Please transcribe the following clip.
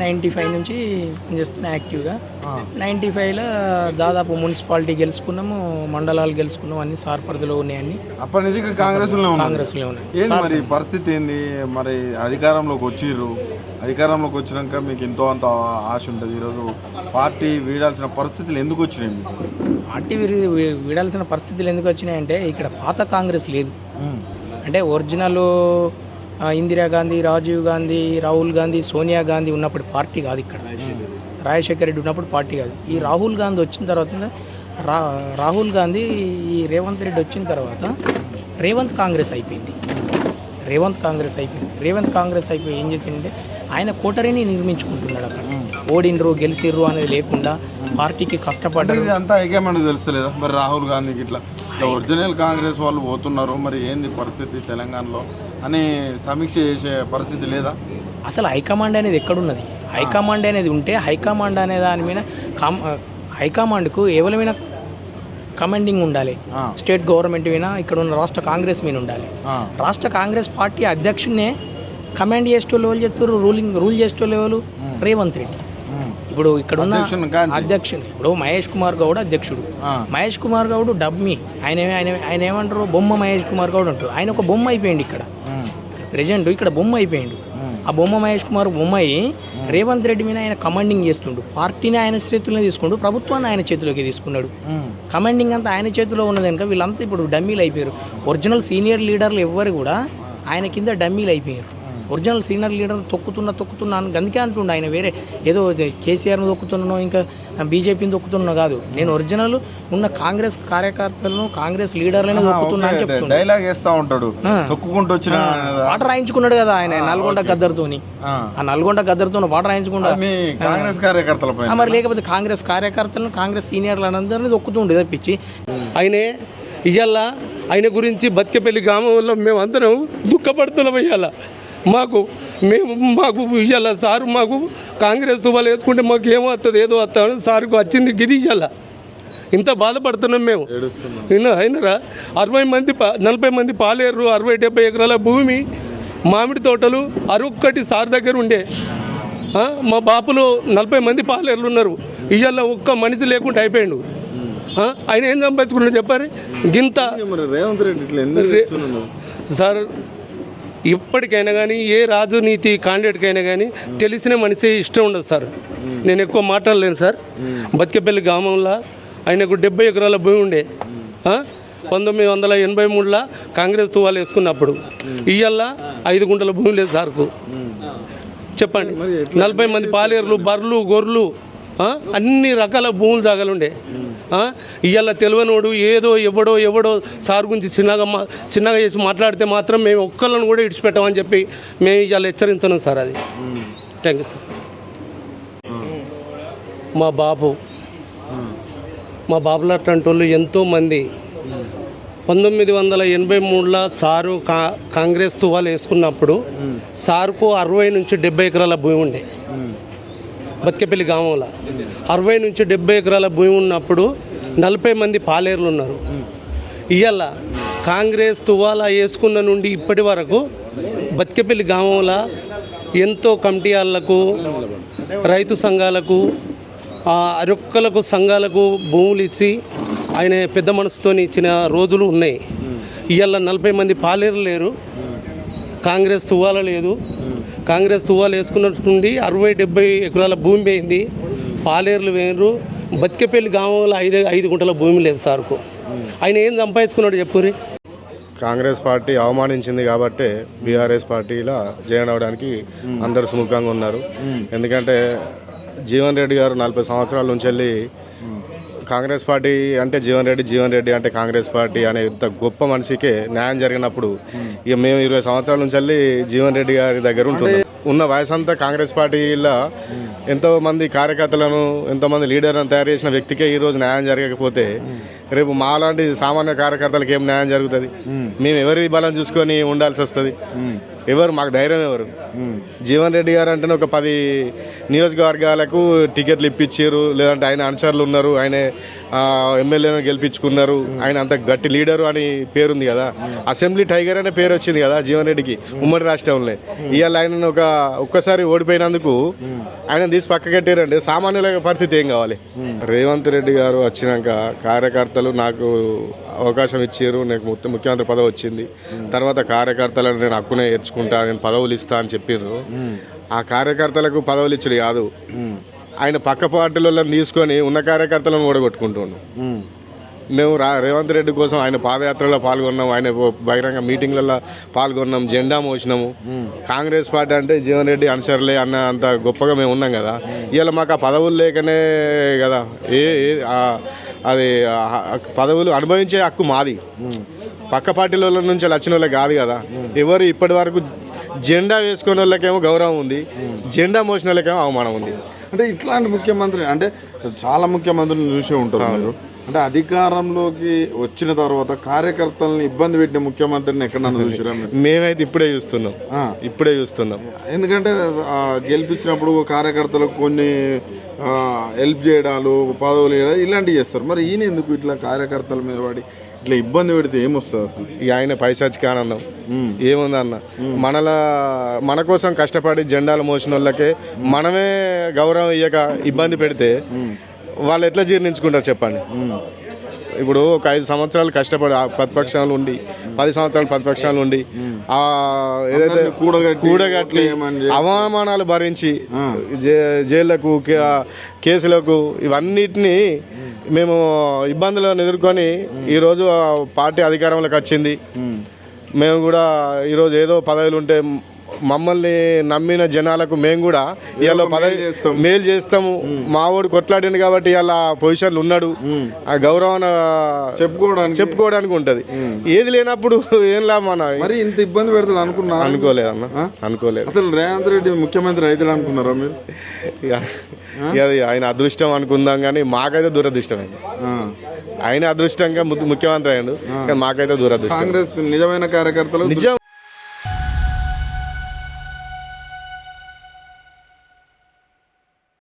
95 నుంచి పనిచేస్తున్నా యాక్టివ్గా. 95లో దాదాపు మున్సిపాలిటీ గెలుచుకున్నాము, మండలాలు గెలుచుకున్నాము, అన్ని సార్ పరిధిలో ఉన్నాయని. అప్పటి నుంచి కాంగ్రెస్లో ఉన్నాయి. ఏంది మరి పరిస్థితి ఏంది? మరి అధికారంలోకి వచ్చిర్రు, అధికారంలోకి వచ్చినాక మీకు ఎంతో అంత ఆశ ఉంటుంది. ఈరోజు పార్టీ వీడాల్సిన పరిస్థితులు ఎందుకు వచ్చినాయి? పార్టీ వీడాల్సిన పరిస్థితులు ఎందుకు వచ్చినాయంటే ఇక్కడ పాత కాంగ్రెస్ లేదు. అంటే ఒరిజినల్ ఇందిరాగాంధీ, రాజీవ్ గాంధీ, రాహుల్ గాంధీ, సోనియా గాంధీ ఉన్నప్పుడు పార్టీ కాదు. ఇక్కడ రాజశేఖర రెడ్డి ఉన్నప్పుడు పార్టీ కాదు. ఈ రాహుల్ గాంధీ వచ్చిన తర్వాత రాహుల్ గాంధీ ఈ రేవంత్ రెడ్డి వచ్చిన తర్వాత రేవంత్ కాంగ్రెస్ అయిపోయింది. రేవంత్ కాంగ్రెస్ అయిపోయి ఏం చేసిందంటే ఆయన కోటరీని నిర్మించుకుంటున్నాడు. అక్కడ ఓడిండ్రు గెలిచిర్రు అనేది లేకుండా పార్టీకి కష్టపడ్డారు. అంతా ఏకేమన్నా తెలుస్తలేదా మరి? రాహుల్ గాంధీకి ఇట్లా ఒరిజినల్ కాంగ్రెస్ వాళ్ళు పోతున్నారు, మరి ఏంది పరిస్థితి తెలంగాణలో అని సమీక్ష చేసే పరిస్థితి లేదా? అసలు హైకమాండ్ అనేది ఎక్కడున్నది? హైకమాండ్ అనేది ఉంటే హైకమాండ్ అనే దాని మీద హైకమాండ్కు ఎవరి మీద కమాండింగ్ ఉండాలి. స్టేట్ గవర్నమెంట్ మీద, ఇక్కడ ఉన్న రాష్ట్ర కాంగ్రెస్ మీద ఉండాలి. రాష్ట్ర కాంగ్రెస్ పార్టీ అధ్యక్షుడినే కమాండ్ చేసేటోళ్ళు ఎవరు చెప్తారు? రూల్ చేసేటోళ్ళు ఎవరు? రేవంత్ రెడ్డి. ఇప్పుడు ఇక్కడ ఉన్న అధ్యక్షుడు ఇప్పుడు మహేష్ కుమార్ గౌడ్ అధ్యక్షుడు. మహేష్ కుమార్ గౌడ్ డబ్బి ఆయన ఏమంటారు? బొమ్మ మహేష్ కుమార్ గౌడ్ అంటారు. ఆయన ఒక బొమ్మ అయిపోయింది ఇక్కడ ప్రెజెంట్. ఇక్కడ బొమ్మ అయిపోయిండు. ఆ బొమ్మ మహేష్ కుమార్ బొమ్మ అయ్యి రేవంత్ రెడ్డి మీద ఆయన కమాండింగ్ చేస్తుండు. పార్టీని ఆయన చేతుల్లో తీసుకుంటూ ప్రభుత్వాన్ని ఆయన చేతిలోకి తీసుకున్నాడు. కమాండింగ్ అంతా ఆయన చేతిలో ఉన్నది కనుక వీళ్ళంతా ఇప్పుడు డమ్మీలు అయిపోయారు. ఒరిజినల్ సీనియర్ లీడర్లు ఎవ్వరు కూడా ఆయన కింద డమ్మీలు అయిపోయారు. ఒరిజినల్ సీనియర్ లీడర్ తొక్కుతున్నా అందుకే అంటుండే ఆయన వేరే ఏదో కేసీఆర్ను తొక్కుతున్నానో ఇంకా బీజేపీని తొక్కుతున్నా కాదు. నేను ఒరిజినల్ ఉన్న కాంగ్రెస్ కార్యకర్తలను కాంగ్రెస్ లీడర్లను తొక్కుతున్నా అని చెప్తున్నా. డైలాగ్ వేస్తా ఉంటాడు. పాట రాయించుకున్నాడు కదా ఆయన నల్గొండ గద్దర్తోని. ఆ నల్గొండ గద్దర్తో పాట రాయించుకున్నాడు కాంగ్రెస్ కార్యకర్తలపై. మరి లేకపోతే కాంగ్రెస్ కార్యకర్తలను కాంగ్రెస్ సీనియర్లందరినీ తొక్కుతుండే తప్పించి ఆయనే ఇవాళ ఆయన గురించి బతికేపల్లి గ్రామంలో మేమందరం దుఃఖపడుతున్నాం. ఇవాళ మాకు ఇవాళ సారు మాకు కాంగ్రెస్ వాళ్ళు వేసుకుంటే మాకు ఏమో వస్తుంది ఏదో వస్తామని సార్కు వచ్చింది గిది. ఇవాళ ఇంత బాధపడుతున్నాం మేము. అయినరా 40 మంది పాలేరు, 60-70 ఎకరాల భూమి, మామిడి తోటలు 61 సార్ దగ్గర ఉండే. మా బాపులో 40 మంది పాలేరులు ఉన్నారు. ఇవాళ ఒక్క మనిషి లేకుండా అయిపోయాడు. ఆయన ఏం సంపాదించుకున్నాడు చెప్పారు? గింత సార్ ఇప్పటికైనా కానీ ఏ రాజనీతి క్యాండిడేట్కైనా కానీ తెలిసిన మనిషి ఇష్టం ఉండదు సార్. నేను ఎక్కువ మాట్లాడలేను సార్. బతికేపల్లి గ్రామంలో ఆయనకు 70 ఎకరాల భూమి ఉండే. 1983లో కాంగ్రెస్ తువాలు వేసుకున్నప్పుడు ఇవాళ 5 గుంటల భూమి లేదు సార్కు. చెప్పండి. 40 మంది పాలేరులు, బర్రెలు, గొర్రెలు, అన్ని రకాల భూములు జాగాలుండే. ఇవాళ తెలియనోడు ఏదో ఎవడో సార్ గురించి చిన్నగా చేసి మాట్లాడితే మాత్రం మేము ఒక్కళ్ళని కూడా ఇడిచిపెట్టామని చెప్పి మేము ఇవాళ హెచ్చరిస్తున్నాం సార్. అది థ్యాంక్ యూ సార్. మా బాబులు అట్లాంటి వాళ్ళు ఎంతోమంది 1983లో సారు కాంగ్రెస్ తువాలు వేసుకున్నప్పుడు సార్కు 60 నుంచి 70 ఎకరాల భూమి ఉండే. బతికేపల్లి గ్రామంలో 60 నుంచి 70 ఎకరాల భూమి ఉన్నప్పుడు 40 మంది పాలేరులు ఉన్నారు. ఇవాళ కాంగ్రెస్ తువాలా వేసుకున్న నుండి ఇప్పటి వరకు బతికేపల్లి గ్రామంలో ఎంతో కమిటీ వాళ్ళకు, రైతు సంఘాలకు, అరొక్కలకు సంఘాలకు భూములు ఇచ్చి ఆయన పెద్ద మనసుతో ఇచ్చిన రోజులు ఉన్నాయి. ఇవాళ 40 మంది పాలేరులు లేరు. కాంగ్రెస్ తువాల లేదు. కాంగ్రెస్ తువాలు వేసుకున్నట్టు నుండి 60-70 ఎకరాల భూమి పోయింది. పాలేరులు వేరు. బతికేపల్లి గ్రామంలో 5 గుంటల భూమి లేదు సార్కు. ఆయన ఏం సంపాదించుకున్నాడు చెప్పురి? కాంగ్రెస్ పార్టీ అవమానించింది కాబట్టి బీఆర్ఎస్ పార్టీలో జాయిన్ అవడానికి అందరు సుముఖంగా ఉన్నారు. ఎందుకంటే జీవన్ రెడ్డి గారు 40 సంవత్సరాల నుంచి వెళ్ళి కాంగ్రెస్ పార్టీ అంటే జీవన్ రెడ్డి అంటే కాంగ్రెస్ పార్టీ అనే ఇంత గొప్ప మనిషికే న్యాయం జరిగినప్పుడు ఇక మేము 20 సంవత్సరాల నుంచి వెళ్ళి జీవన్ రెడ్డి గారి దగ్గర ఉంటున్నాం. ఉన్న వయసు అంతా కాంగ్రెస్ పార్టీలో ఎంతోమంది కార్యకర్తలను ఎంతోమంది లీడర్లను తయారు చేసిన వ్యక్తికే ఈరోజు న్యాయం జరగకపోతే రేపు మాలాంటి సామాన్య కార్యకర్తలకు ఏం న్యాయం జరుగుతుంది? మేము ఎవరి బలం చూసుకొని ఉండాల్సి వస్తుంది. మాకు ధైర్యం ఎవరు? జీవన్ రెడ్డి గారు అంటేనే ఒక 10 నియోజకవర్గాలకు టికెట్లు ఇప్పించారు, లేదంటే ఆయన అనుచరులు ఉన్నారు, ఆయన ఎమ్మెల్యేను గెలిపించుకున్నారు, ఆయన అంత గట్టి లీడరు అని పేరుంది కదా, అసెంబ్లీ టైగర్ అనే పేరు వచ్చింది కదా జీవన్ రెడ్డికి ఉమ్మడి రాష్ట్రంలో. ఇవాళ ఆయన ఒక్కసారి ఓడిపోయినందుకు ఆయన తీసి పక్కకెట్టారంటే సామాన్యుల పరిస్థితి ఏం కావాలి? రేవంత్ రెడ్డి గారు వచ్చినాక కార్యకర్తలు నాకు అవకాశం ఇచ్చారు, నాకు ముఖ్యమంత్రి పదవి వచ్చింది, తర్వాత కార్యకర్తలను నేను హక్కునే ఏర్చుకుంటా, నేను పదవులు ఇస్తా అని చెప్పారు. ఆ కార్యకర్తలకు పదవులు ఇచ్చుడు కాదు, ఆయన పక్క పార్టీలను తీసుకొని ఉన్న కార్యకర్తలను ఓడగొట్టుకుంటున్నాం. మేము రేవంత్ రెడ్డి కోసం ఆయన పాదయాత్రలో పాల్గొన్నాం, ఆయన బహిరంగ మీటింగ్లలో పాల్గొన్నాం, జెండా మోసినాము. కాంగ్రెస్ పార్టీ అంటే జీవన్ రెడ్డి అనుసరులే అన్న అంత గొప్పగా మేము ఉన్నాం కదా. ఇవాళ మాకు ఆ పదవులు లేకనే కదా అది పదవులు అనుభవించే హక్కు మాది, పక్క పార్టీల నుంచి వచ్చిన వాళ్ళకి కాదు కదా. ఎవరు ఇప్పటి వరకు జెండా వేసుకునే వాళ్ళకేమో గౌరవం ఉంది, జెండా మోసిన వాళ్ళకేమో అవమానం ఉంది. అంటే ఇట్లాంటి ముఖ్యమంత్రి అంటే చాలా ముఖ్యమంత్రులను చూసే ఉంటారు మీరు. అంటే అధికారంలోకి వచ్చిన తర్వాత కార్యకర్తలను ఇబ్బంది పెట్టిన ముఖ్యమంత్రిని ఎక్కడన్నా చూసారా? మేమైతే ఇప్పుడే చూస్తున్నాం. ఎందుకంటే గెలిపించినప్పుడు కార్యకర్తలకు కొన్ని హెల్ప్ చేయడాలు, పదవులు చేయడాలు ఇలాంటివి చేస్తారు. మరి ఈయన ఎందుకు ఇట్లా కార్యకర్తల మీద పడి ఇట్లా ఇబ్బంది పెడితే ఏమొస్తుంది అసలు? ఆయన పైశాచిక ఆనందం ఏముందన్న, మన కోసం కష్టపడి జెండాలు మోసిన వాళ్ళకే మనమే గౌరవం ఇయ్యక ఇబ్బంది పెడితే వాళ్ళు ఎట్లా జీర్ణించుకుంటారు చెప్పండి? ఇప్పుడు ఒక 5 సంవత్సరాలు కష్టపడి ప్రతిపక్షాలు ఉండి, 10 సంవత్సరాలు ప్రతిపక్షాలు ఉండి, ఏదైతే కూడగట్టి అవమానాలు భరించి జైళ్లకు, కేసులకు, ఇవన్నిటినీ మేము ఇబ్బందులను ఎదుర్కొని ఈరోజు పార్టీ అధికారంలోకి వచ్చింది. మేము కూడా ఈరోజు ఏదో పదవులు ఉంటే మమ్మల్ని నమ్మిన జనాలకు మేము కూడా ఇవాళ మేలు చేస్తాము. మా వాడు కొట్లాడింది కాబట్టి ఇవాళ పొజిషన్లు ఉన్నాడు, ఆ గౌరవం చెప్పుకోవడానికి ఉంటది. ఏది లేనప్పుడు ఏం లాభం? మరి ఇంత ఇబ్బంది పెడతాడు అనుకోలేదు. అసలు రేవంత్ రెడ్డి ముఖ్యమంత్రి అయితే అనుకున్నారా మీరు? అది ఆయన అదృష్టం అనుకుందాం, కానీ మాకైతే దురదృష్టమైంది. ఆయన అదృష్టంగా ముఖ్యమంత్రి అయ్యాడు, మాకైతే దురదృష్టం. కాంగ్రెస్ నిజమైన కార్యకర్తలు నిజం